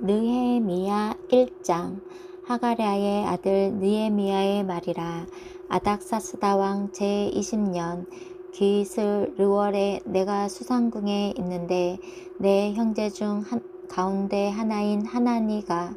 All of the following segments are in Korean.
느헤미야 1장. 하가랴의 아들 느헤미야의 말이라. 아닥사스다 왕 제20년 기슬르월에 내가 수상궁에 있는데 내 형제 중 가운데 하나인 하나니가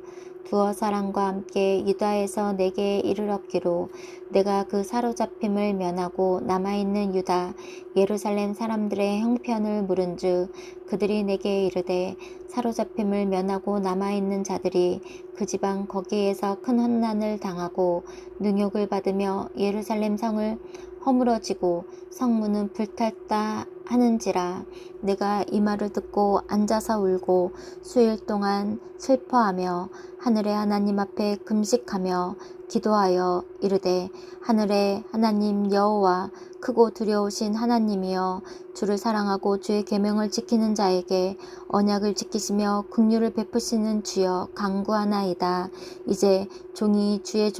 두어 사람과 함께 유다에서 내게 이르렀기로 내가 그 사로잡힘을 면하고 남아있는 유다 예루살렘 사람들의 형편을 물은즉 그들이 내게 이르되 사로잡힘을 면하고 남아있는 자들이 그 지방 거기에서 큰 환난을 당하고 능욕을 받으며 예루살렘 성을 허물어지고 성문은 불탔다 하는지라. 내가 이 말을 듣고 앉아서 울고 수일 동안 슬퍼하며 하늘의 하나님 앞에 금식하며 기도하여 이르되 하늘의 하나님 여호와 크고 두려우신 하나님이여 주를 사랑하고 주의 계명을 지키는 자에게 언약을 지키시며 긍휼을 베푸시는 주여 간구하나이다. 이제 종이 주의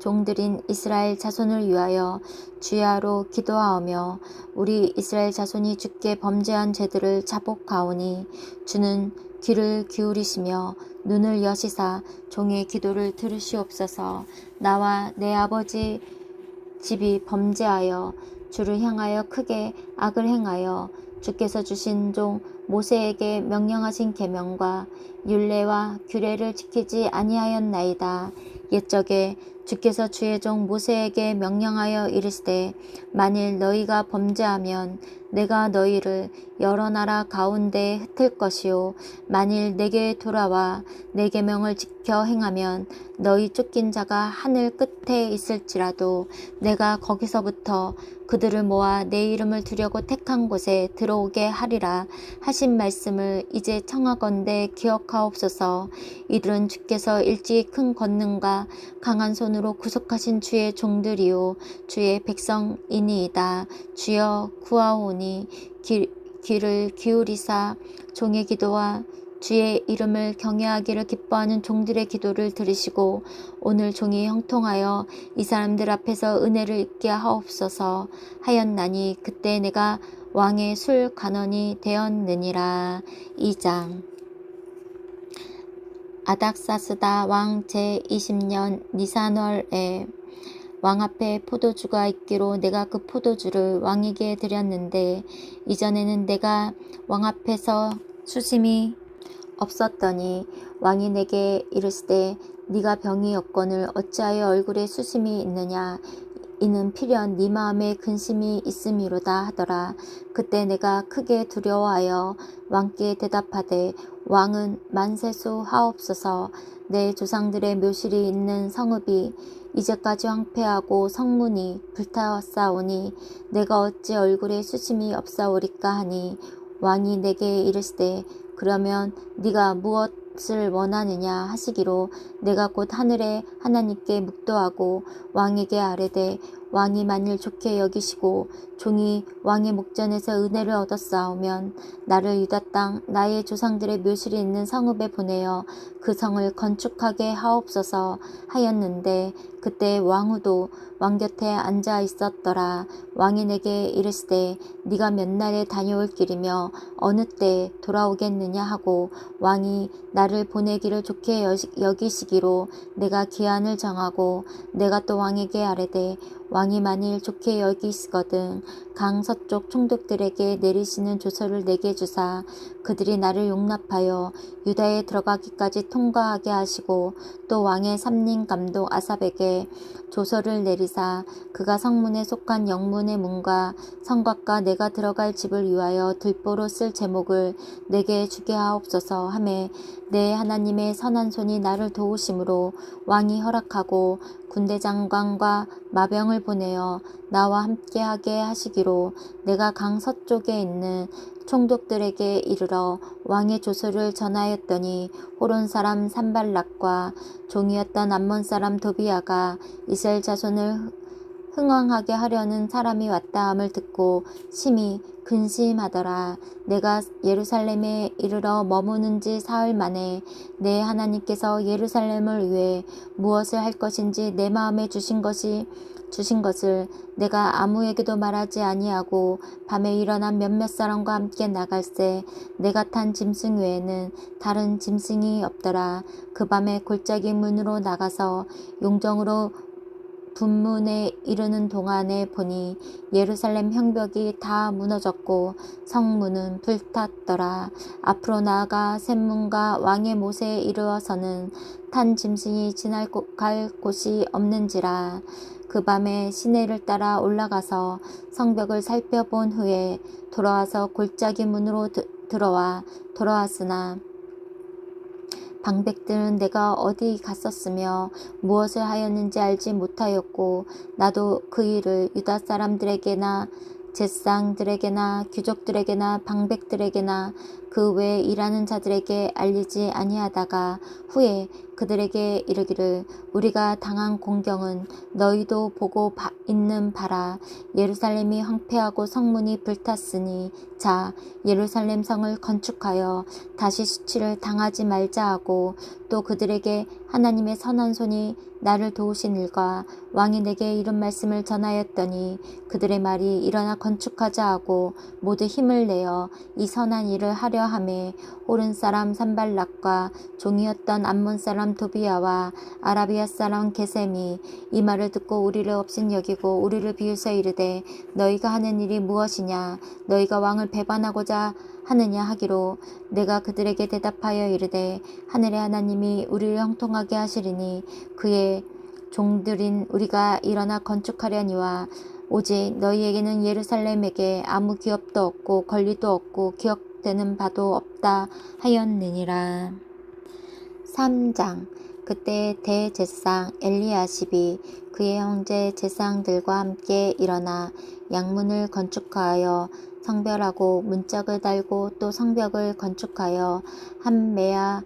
종들인 이스라엘 자손을 위하여 주야로 기도하오며 우리 이스라엘 자손이 주께 범죄한 죄들을 자복하오니 주는 귀를 기울이시며 눈을 여시사 종의 기도를 들으시옵소서. 나와 내 아버지 집이 범죄하여 주를 향하여 크게 악을 행하여 주께서 주신 종 모세에게 명령하신 계명과 율례와 규례를 지키지 아니하였나이다. 옛적에 주께서 주의 종 모세에게 명령하여 이르시되 만일 너희가 범죄하면 내가 너희를 여러 나라 가운데에 흩을 것이요 만일 내게 돌아와 내 계명을 지켜 행하면 너희 쫓긴 자가 하늘 끝에 있을지라도 내가 거기서부터 그들을 모아 내 이름을 두려고 택한 곳에 들어오게 하리라 하신 말씀을 이제 청하건대 기억하옵소서. 이들은 주께서 일찍이 큰 권능과 강한 손으로 구속하신 주의 종들이요 주의 백성이니이다. 주여 구하오니 귀를 기울이사 종의 기도와 주의 이름을 경외하기를 기뻐하는 종들의 기도를 들으시고 오늘 종이 형통하여 이 사람들 앞에서 은혜를 입게 하옵소서 하였나니 그때 내가 왕의 술 간원이 되었느니라. 2장. 아닥사스다 왕 제20년 니산월에 왕 앞에 포도주가 있기로 내가 그 포도주를 왕에게 드렸는데 이전에는 내가 왕 앞에서 수심이 없었더니 왕이 내게 이르시되 네가 병이 없거늘 어찌하여 얼굴에 수심이 있느냐 이는 필연 네 마음에 근심이 있음이로다 하더라. 그때 내가 크게 두려워하여 왕께 대답하되 왕은 만세수 하옵소서. 내 조상들의 묘실이 있는 성읍이 이제까지 황폐하고 성문이 불타사오니 내가 어찌 얼굴에 수심이 없사오리까 하니 왕이 내게 이르시되 그러면 네가 무엇을 원하느냐 하시기로 내가 곧 하늘의 하나님께 묵도하고 왕에게 아뢰되 왕이 만일 좋게 여기시고 종이 왕의 목전에서 은혜를 얻었사오면 나를 유다 땅 나의 조상들의 묘실이 있는 성읍에 보내어 그 성을 건축하게 하옵소서 하였는데 그때 왕후도 왕 곁에 앉아 있었더라. 왕이 내게 이르시되 네가 몇 날에 다녀올 길이며 어느 때에 돌아오겠느냐 하고 왕이 나를 보내기를 좋게 여기시기로 내가 기한을 정하고 내가 또 왕에게 아뢰되 왕이 만일 좋게 여기시거든 강 서쪽 총독들에게 내리시는 조서를 내게 주사 그들이 나를 용납하여 유다에 들어가기까지 통과하게 하시고 또 왕의 삼림 감독 아삽에게 조서를 내리사 그가 성문에 속한 영문의 문과 성곽과 내가 들어갈 집을 위하여 들보로 쓸 제목을 내게 주게 하옵소서 하매 내 하나님의 선한 손이 나를 도우심으로 왕이 허락하고 군대 장관과 마병을 보내어 나와 함께하게 하시기로 내가 강 서쪽에 있는 총독들에게 이르러 왕의 조서를 전하였더니 호론 사람 산발락과 종이었던 암몬 사람 도비아가 이스라엘 자손을 흥왕하게 하려는 사람이 왔다 함을 듣고 심히 근심하더라. 내가 예루살렘에 이르러 머무는 지 사흘 만에 내 하나님께서 예루살렘을 위해 무엇을 할 것인지 내 마음에 주신 것이 주신 것을 내가 아무에게도 말하지 아니하고 밤에 일어난 몇몇 사람과 함께 나갈새 내가 탄 짐승 외에는 다른 짐승이 없더라. 그 밤에 골짜기 문으로 나가서 용정으로 분문에 이르는 동안에 보니 예루살렘 형벽이 다 무너졌고 성문은 불탔더라. 앞으로 나아가 샘문과 왕의 못에 이르러서는 탄 짐승이 갈 곳이 없는지라. 그 밤에 시내를 따라 올라가서 성벽을 살펴본 후에 돌아와서 골짜기 문으로 돌아왔으나 방백들은 내가 어디 갔었으며 무엇을 하였는지 알지 못하였고 나도 그 일을 유다 사람들에게나 제상들에게나 귀족들에게나 방백들에게나 그 외에 일하는 자들에게 알리지 아니하다가 후에 그들에게 이르기를 우리가 당한 공경은 너희도 보고 있는 바라. 예루살렘이 황폐하고 성문이 불탔으니 자 예루살렘 성을 건축하여 다시 수치를 당하지 말자 하고 또 그들에게 하나님의 선한 손이 나를 도우신 일과 왕이 내게 이런 말씀을 전하였더니 그들의 말이 일어나 건축하자 하고 모두 힘을 내어 이 선한 일을 하려 하매 호른 사람 산발락과 종이었던 암몬 사람 도비야와 아라비아 사람 게셈이 이 말을 듣고 우리를 업신여기고 우리를 비웃어 이르되 너희가 하는 일이 무엇이냐 너희가 왕을 배반하고자 하느냐 하기로 내가 그들에게 대답하여 이르되 하늘의 하나님이 우리를 형통하게 하시리니 그의 종들인 우리가 일어나 건축하려니와 오직 너희에게는 예루살렘에게 아무 기업도 없고 권리도 없고 기억되는 바도 없다 하였느니라. 3장 그때 대제사장 엘리야십이 그의 형제 제사장들과 함께 일어나 양문을 건축하여 성별하고 문짝을 달고 또 성벽을 건축하여 한메아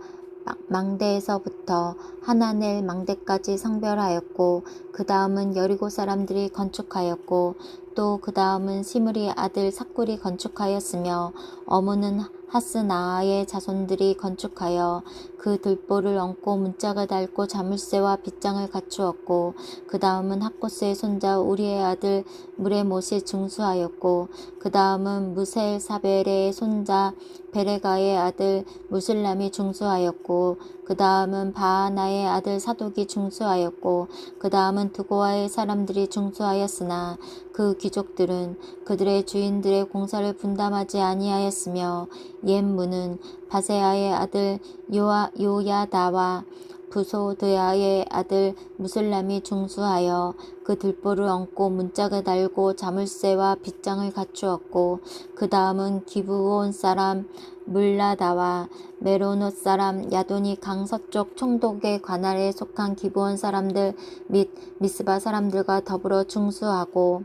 망대에서부터 하나넬 망대까지 성별하였고 그 다음은 여리고 사람들이 건축하였고 또 그 다음은 시므리 아들 삭굴이 건축하였으며 어무는 하스나아의 자손들이 건축하여 그 들보를 얹고 문짝을 달고 자물쇠와 빗장을 갖추었고 그 다음은 학코스의 손자 우리의 아들 무레못이 중수하였고 그 다음은 무셀사벨의 손자 베레가의 아들 무슬람이 중수하였고 그 다음은 바하나의 아들 사독이 중수하였고 그 다음은 드고아의 사람들이 중수하였으나 그 귀족들은 그들의 주인들의 공사를 분담하지 아니하였으며 옛 문은 바세아의 아들 요야다와 부소드야의 아들 무슬람이 중수하여 그 들보를 얹고 문짝을 달고 자물쇠와 빗장을 갖추었고 그 다음은 기브온 사람 물라다와 메로노 사람 야돈이 강서쪽 총독의 관할에 속한 기브온 사람들 및 미스바 사람들과 더불어 중수하고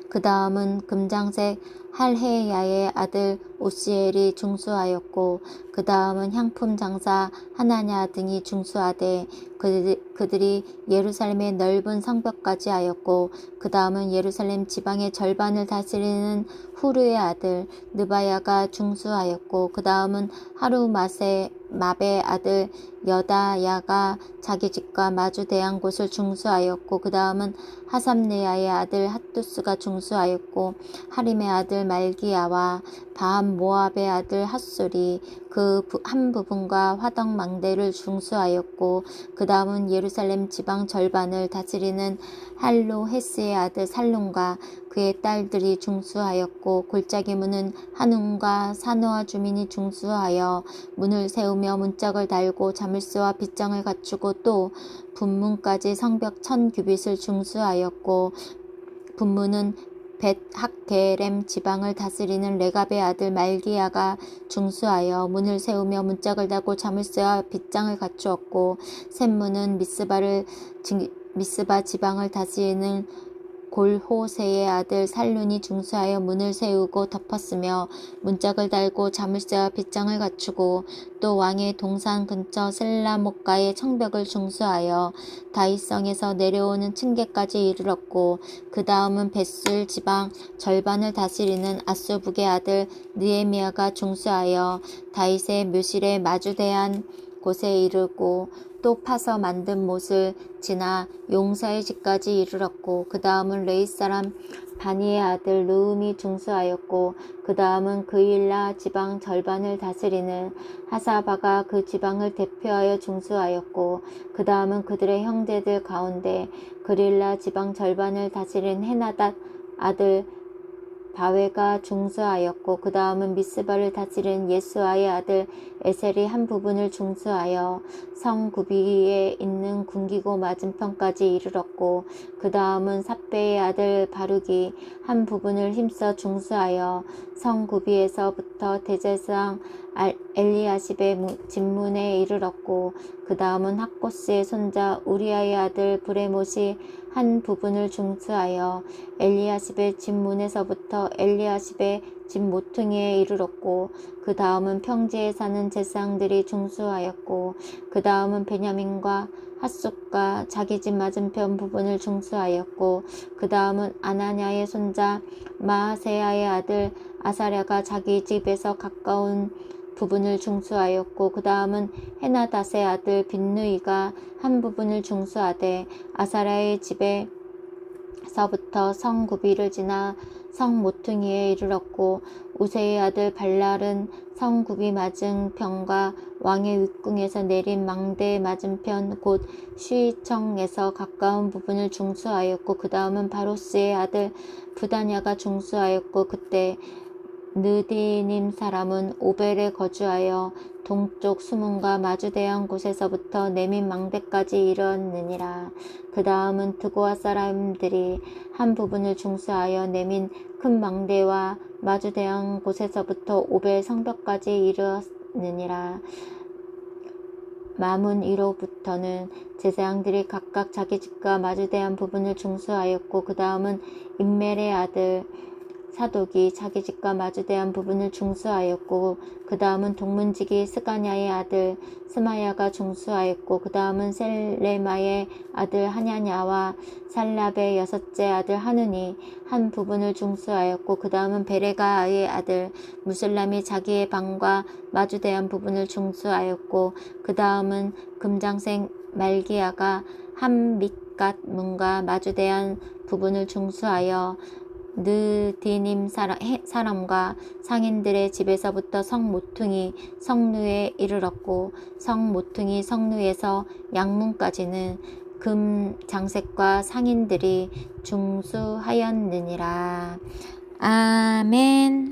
그 다음은 금장색 할헤야의 아들 오시엘이 중수하였고 그 다음은 향품 장사 하나냐 등이 중수하되 그들이 예루살렘의 넓은 성벽까지 하였고 그 다음은 예루살렘 지방의 절반을 다스리는 후르의 아들 느바야가 중수하였고 그 다음은 마베의 아들 여다야가 자기 집과 마주대한 곳을 중수하였고 그 다음은 하삼네야의 아들 핫두스가 중수하였고 하림의 아들 말기야와 바함 모압의 아들 핫술이 그 한 부분과 화덕 망대를 중수하였고 그 다음은 예루살렘 지방 절반을 다스리는 할로헤스의 아들 살룸과 그의 딸들이 중수하였고 골짜기 문은 한움과 사노아 주민이 중수하여 문을 세우며 문짝을 달고 자물쇠와 빗장을 갖추고 또 분문까지 성벽 1000규빗을 중수하였고 분문은 벳학게렘 지방을 다스리는 레갑의 아들 말기야가 중수하여 문을 세우며 문짝을 달고 자물쇠와 빗장을 갖추었고 샘문은 미스바 지방을 다스리는 골호세의 아들 살룬이 중수하여 문을 세우고 덮었으며 문짝을 달고 자물쇠와 빗장을 갖추고 또 왕의 동산 근처 셀라목가의 청벽을 중수하여 다윗성에서 내려오는 층계까지 이르렀고 그 다음은 벳술 지방 절반을 다스리는 아수북의 아들 느헤미야가 중수하여 다윗의 묘실에 마주대한 곳에 이르고 또 파서 만든 못을 지나 용사의 집까지 이르렀고 그 다음은 레위 사람 바니의 아들 르음이 중수하였고 그 다음은 그일라 지방 절반을 다스리는 하사바가 그 지방을 대표하여 중수하였고 그 다음은 그들의 형제들 가운데 그릴라 지방 절반을 다스린 헤나닷 아들 바웨가 중수하였고 그 다음은 미스바를 다스린 예수아의 아들 에셀이 한 부분을 중수하여 성 구비에 있는 군기고 맞은편까지 이르렀고 그 다음은 삽베의 아들 바룩이 한 부분을 힘써 중수하여 성 구비에서부터 대제사장 엘리야십의 집문에 이르렀고 그 다음은 학고스의 손자 우리아의 아들 브레못이 한 부분을 중수하여 엘리야십의 집문에서부터 엘리야십의 집 모퉁이에 이르렀고 그 다음은 평지에 사는 제사장들이 중수하였고 그 다음은 베냐민과 핫숫과 자기 집 맞은편 부분을 중수하였고 그 다음은 아나냐의 손자 마아세야의 아들 아사랴가 자기 집에서 가까운 부분을 중수하였고 그 다음은 헤나닷의 아들 빈누이가 한 부분을 중수하되 아사랴의 집에서부터 성 구비를 지나 성 모퉁이에 이르렀고 우세의 아들 발랄은 성 구비 맞은편과 왕의 윗궁에서 내린 망대 맞은편 곧 슈이청에서 가까운 부분을 중수하였고 그 다음은 바로스의 아들 부다냐가 중수하였고 그때 느디님 사람은 오벨에 거주하여 동쪽 수문과 마주대한 곳에서부터 내민 망대까지 이르렀느니라. 그 다음은 드고아 사람들이 한 부분을 중수하여 내민 큰 망대와 마주대한 곳에서부터 오벨 성벽까지 이르렀느니라. 마문 이로부터는 제사장들이 각각 자기 집과 마주대한 부분을 중수하였고 그 다음은 임멜의 아들 사독이 자기 집과 마주대한 부분을 중수하였고 그 다음은 동문지기 스가냐의 아들 스마야가 중수하였고 그 다음은 셀레마의 아들 하냐냐와 살랍의 여섯째 아들 하눈이 한 부분을 중수하였고 그 다음은 베레가의 아들 무슬람이 자기의 방과 마주대한 부분을 중수하였고 그 다음은 금장생 말기야가 한 밑갓 문과 마주대한 부분을 중수하여 느디님 사람과 상인들의 집에서부터 성 모퉁이 성루에 이르렀고 성 모퉁이 성루에서 양문까지는 금 장색과 상인들이 중수하였느니라. 아멘.